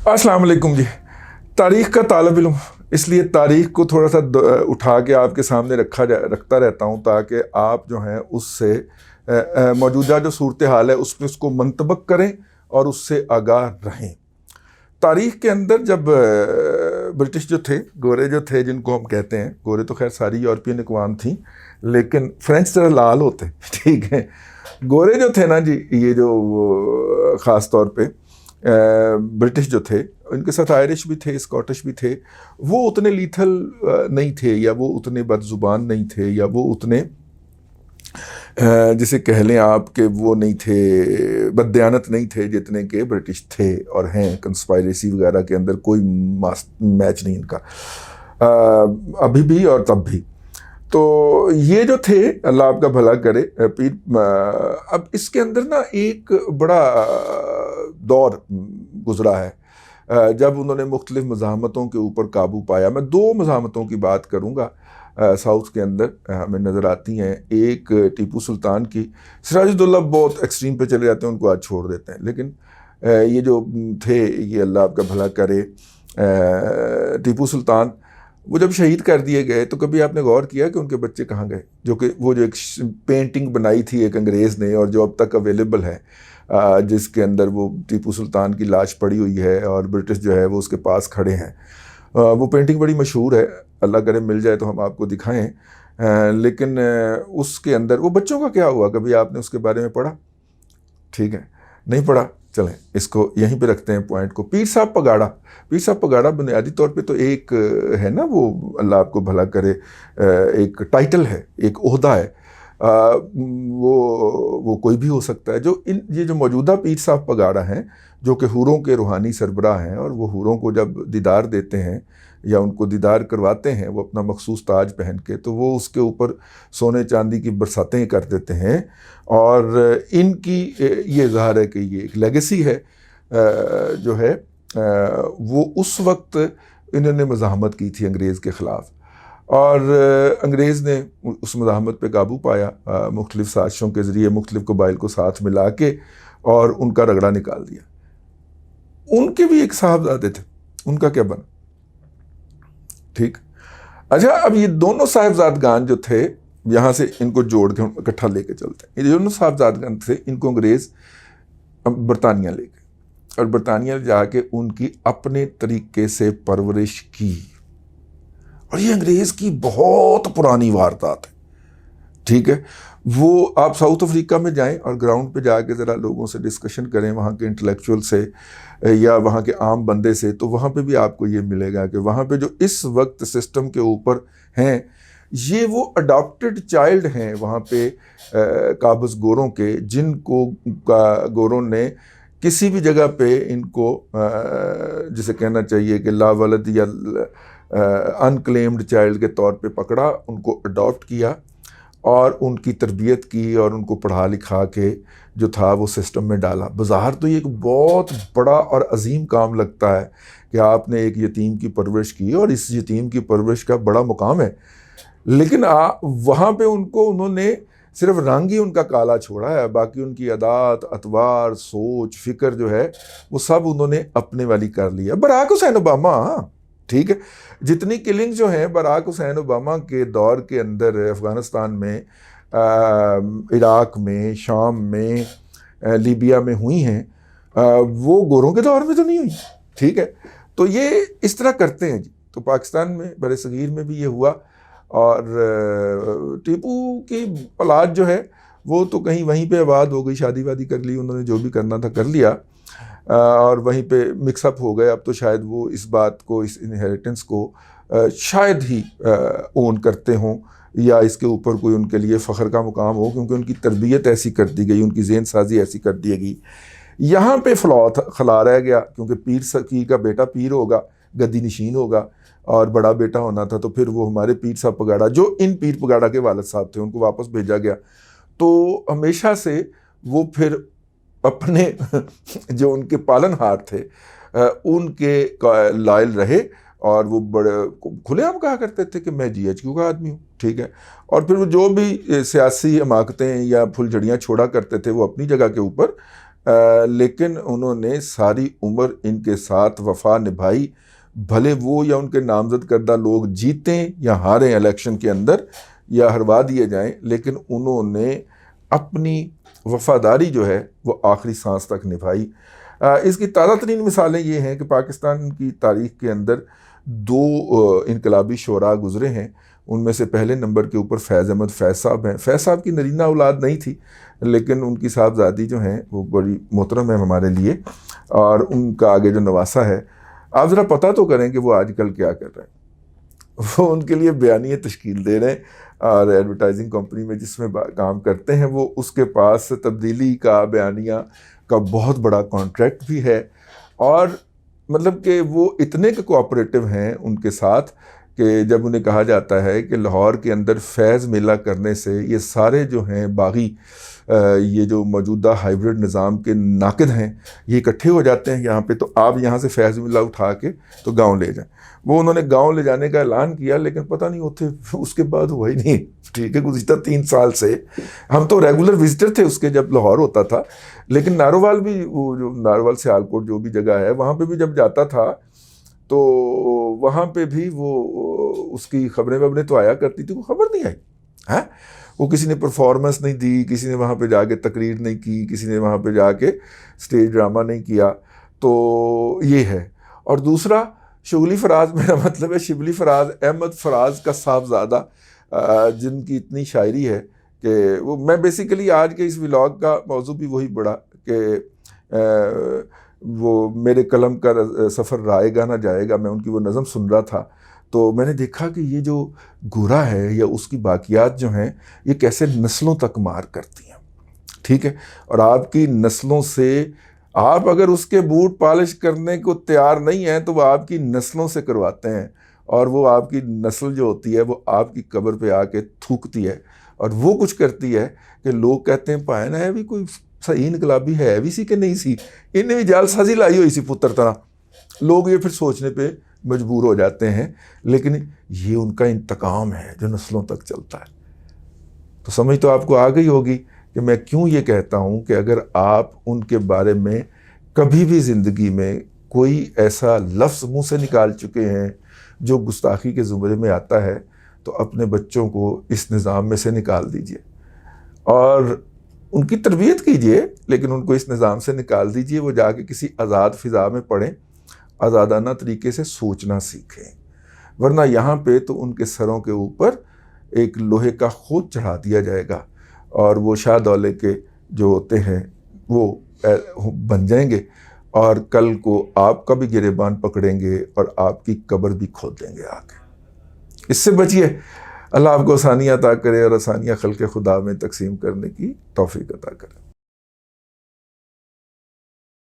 अस्सलाम वालेकुम जी। तारीख़ का तालिब इल्म, इसलिए तारीख़ को थोड़ा सा उठा के आपके सामने रखता रहता हूँ ताकि आप जो हैं उससे मौजूदा जो सूरत हाल है उसमें उसको मंतबक करें और उससे आगाह रहें। तारीख़ के अंदर जब ब्रिटिश जो थे, गोरे जो थे जिनको हम कहते हैं, गोरे तो खैर सारी यूरोपियन अक़वाम थी, लेकिन फ्रेंच ज़रा लाल होते ठीक है। गोरे जो थे ना जी, ये जो ख़ास तौर पे ब्रिटिश जो थे, इनके साथ आयरिश भी थे, स्कॉटिश भी थे, वो उतने लीथल नहीं थे, या वो उतने बदजुबान नहीं थे, या वो उतने जिसे कह लें आप कि वो नहीं थे, बददयानत नहीं थे जितने के ब्रिटिश थे और हैं। कंस्पायरेसी वगैरह के अंदर कोई मैच नहीं इनका, अभी भी और तब भी। तो ये जो थे, अल्लाह आपका भला करे पीर। अब इसके अंदर ना एक बड़ा दौर गुजरा है जब उन्होंने मुख्तलिफ मज़ाहमतों के ऊपर काबू पाया। मैं दो मज़ाहमतों की बात करूँगा साउथ के अंदर हमें नज़र आती हैं। एक टीपू सुल्तान की, सिराजुद्दौला बहुत एक्सट्रीम पे चले जाते हैं, उनको आज छोड़ देते हैं, लेकिन ये जो थे, ये अल्लाह आपका भला करे, टीपू सुल्तान, वो जब शहीद कर दिए गए तो कभी आपने गौर किया कि उनके बच्चे कहाँ गए? जो कि वो जो एक पेंटिंग बनाई थी एक अंग्रेज़ ने और जो अब तक अवेलेबल है, जिसके अंदर वो टीपू सुल्तान की लाश पड़ी हुई है और ब्रिटिश जो है वो उसके पास खड़े हैं। वो पेंटिंग बड़ी मशहूर है, अल्लाह करे मिल जाए तो हम आपको दिखाएं। लेकिन उसके अंदर वो बच्चों का क्या हुआ, कभी आपने उसके बारे में पढ़ा? ठीक है, नहीं पढ़ा, चलें इसको यहीं पे रखते हैं पॉइंट को। पीर साहब पगाड़ा, पीर साहब पगाड़ा बुनियादी तौर पे तो एक है ना, वो अल्लाह आपको भला करे, एक टाइटल है, एक ओहदा है। वो कोई भी हो सकता है। ये जो मौजूदा पीर साहब पगाड़ा हैं, जो कि हूरों के रूहानी सरबराह हैं, और वो हूरों को जब दीदार देते हैं या उनको दीदार करवाते हैं वो अपना मखसूस ताज पहन के, तो वो उसके ऊपर सोने चांदी की बरसातें कर देते हैं। और इनकी ये ज़ाहिर है कि ये एक लेगेसी है जो है वो उस वक्त इन्होंने मज़ाहमत की थी अंग्रेज़ के ख़िलाफ़, और अंग्रेज़ ने उस मज़ाहमत पे काबू पाया मुख्तलिफ़ साजिशों के ज़रिए, मुख्तलिफ़ कबाइल को साथ मिला के, और उनका रगड़ा निकाल दिया। उनके भी एक साहबजादे थे, उनका क्या बना? ठीक, अच्छा, अब ये दोनों साहबजादगान जो थे, यहाँ से इनको जोड़ के इकट्ठा लेके चलते हैं। ये दोनों साहबजादगान थे, इनको अंग्रेज़ बरतानिया ले गए और बरतानिया जाके उनकी अपने तरीके से परवरिश की। और ये अंग्रेज़ की बहुत पुरानी वारदात है, ठीक है। वो आप साउथ अफ्रीका में जाएं और ग्राउंड पे जाके ज़रा लोगों से डिस्कशन करें, वहाँ के इंटेलेक्चुअल से या वहाँ के आम बंदे से, तो वहाँ पे भी आपको ये मिलेगा कि वहाँ पे जो इस वक्त सिस्टम के ऊपर हैं, ये वो अडॉप्टेड चाइल्ड हैं वहाँ पे काबज़ गोरों के, जिनको गोरों ने किसी भी जगह पे इनको जिसे कहना चाहिए कि लावलद या अनक्लेम्ड चाइल्ड के तौर पे पकड़ा, उनको अडॉप्ट किया और उनकी तरबियत की और उनको पढ़ा लिखा के जो था वो सिस्टम में डाला। बज़ाहिर तो ये एक बहुत बड़ा और अजीम काम लगता है कि आपने एक यतीम की परवरिश की, और इस यतीम की परवरिश का बड़ा मुकाम है, लेकिन वहाँ पे उन्होंने सिर्फ रंग ही उनका काला छोड़ा है, बाकी उनकी अदात, अतवार, सोच, फ़िक्र जो है वो सब उन्होंने अपने वाली कर लिया। बराक हुसैन ओबामा, ठीक है, जितनी किलिंग जो हैं बराक हुसैन ओबामा के दौर के अंदर अफ़गानिस्तान में, इराक़ में, शाम में, लीबिया में हुई हैं, वो गोरों के दौर में तो नहीं हुई, ठीक है। तो ये इस तरह करते हैं जी। तो पाकिस्तान में, बड़े सगीर में भी ये हुआ, और टीपू की औलाद जो है वो तो कहीं वहीं पे आबाद हो गई, शादी वादी कर ली उन्होंने, जो भी करना था कर लिया, और वहीं पे मिक्सअप हो गए। अब तो शायद वो इस बात को, इस इनहेरिटेंस को शायद ही ओन करते हों, या इसके ऊपर कोई उनके लिए फ़ख्र का मुकाम हो, क्योंकि उनकी तरबियत ऐसी कर दी गई, उनकी ज़हन साजी ऐसी कर दी गई। यहाँ पे खला रह गया, क्योंकि पीर सकी का बेटा पीर होगा, गद्दी नशीन होगा, और बड़ा बेटा होना था, तो फिर वो हमारे पीर साहब पगाड़ा, जो इन पीर पगाड़ा के वालिद साहब थे, उनको वापस भेजा गया। तो हमेशा से वो फिर अपने जो उनके पालनहार थे उनके लायल रहे, और वो बड़े खुलेआम कहा करते थे कि मैं GHQ का आदमी हूँ, ठीक है। और फिर वो जो भी सियासी हमाकतें या फुलझड़ियाँ छोड़ा करते थे वो अपनी जगह के ऊपर, लेकिन उन्होंने सारी उम्र इनके साथ वफा निभाई, भले वो या उनके नामजद करदा लोग जीतें या हारें इलेक्शन के अंदर या हरवा दिए जाएं, लेकिन उन्होंने अपनी वफादारी जो है वो आखिरी सांस तक निभाई। इसकी ताज़ा तरीन मिसालें ये हैं कि पाकिस्तान की तारीख़ के अंदर 2 इनकलाबी शोरा गुज़रे हैं। उनमें से पहले नंबर के ऊपर फैज़ अहमद फैज़ साहब हैं। फैज़ साहब की नरीना औलाद नहीं थी, लेकिन उनकी साहबजादी जो हैं वो बड़ी मोहतरम है हमारे लिए, और उनका आगे जो नवासा है, आप ज़रा पता तो करें कि वो आजकल क्या कर रहे हैं। वो उनके लिए बयानिए तश्कील दे रहे हैं, और एडवर्टाइजिंग कंपनी में जिसमें काम करते हैं वो उसके पास तब्दीली का बयानिया का बहुत बड़ा कॉन्ट्रैक्ट भी है। और मतलब कि वो इतने के कोऑपरेटिव हैं उनके साथ कि जब उन्हें कहा जाता है कि लाहौर के अंदर फैज़ मेला करने से ये सारे जो हैं बागी, ये जो मौजूदा हाइब्रिड निज़ाम के नाक़िद हैं, ये इकट्ठे हो जाते हैं यहाँ पे, तो आप यहाँ से फैज़ मेला उठा के तो गांव ले जाएं। वो उन्होंने गांव ले जाने का ऐलान किया, लेकिन पता नहीं होते उसके बाद हुआ ही नहीं। ठीक है, गुज़िश्ता 3 साल से हम तो रेगुलर विजिटर थे उसके जब लाहौर होता था, लेकिन नारोवाल भी, वो जो नारोवाल सियालकोट जो भी जगह है वहाँ पर भी जब जाता था तो वहाँ पे भी वो उसकी खबरें वबरें तो आया करती थी, वो खबर नहीं आई है। वो किसी ने परफॉर्मेंस नहीं दी, किसी ने वहाँ पे जाके तकरीर नहीं की, किसी ने वहाँ पे जाके स्टेज ड्रामा नहीं किया, तो ये है। और दूसरा, शुगली फराज, मेरा मतलब है शिबली फराज, अहमद फराज का साहबजादा, जिनकी इतनी शायरी है कि वो, मैं बेसिकली आज के इस व्लॉग का मौजू भी वही बड़ा कि वो मेरे कलम का सफ़र राएगा ना जाएगा, मैं उनकी वो नज़म सुन रहा था, तो मैंने देखा कि ये जो गोरा है या उसकी बाकियात जो हैं ये कैसे नस्लों तक मार करती हैं। ठीक है, और आपकी नस्लों से, आप अगर उसके बूट पॉलिश करने को तैयार नहीं हैं तो वो आपकी नस्लों से करवाते हैं, और वो आपकी नस्ल जो होती है वो आपकी कब्र पे आके थूकती है, और वो कुछ करती है कि लोग कहते हैं पायन है भी कोई सही इनकलाबी है भी सी कि नहीं सी, इन्हें भी जालसाजी लाई हुई सी पुत्र तरह। लोग ये फिर सोचने पे मजबूर हो जाते हैं, लेकिन ये उनका इंतकाम है जो नस्लों तक चलता है। तो समझ तो आपको आ गई होगी कि मैं क्यों ये कहता हूँ कि अगर आप उनके बारे में कभी भी ज़िंदगी में कोई ऐसा लफ्ज़ मुँह से निकाल चुके हैं जो गुस्ताखी के ज़ुमरे में आता है, तो अपने बच्चों को इस निज़ाम में से निकाल दीजिए और उनकी तरबियत कीजिए, लेकिन उनको इस निज़ाम से निकाल दीजिए। वो जाके किसी आज़ाद फ़िज़ा में पढ़ें, आज़ादाना तरीके से सोचना सीखें, वरना यहाँ पे तो उनके सरों के ऊपर एक लोहे का खोद चढ़ा दिया जाएगा, और वो शाह दौले के जो होते हैं वो बन जाएंगे, और कल को आपका भी गिरेबान पकड़ेंगे और आपकी कब्र भी खोद देंगे आके। इससे बचिए। अल्लाह आपको आसानियाँ अता करे और आसानियाँ खल्क़े खुदा में तकसीम करने की तौफ़ीक़ अता करे।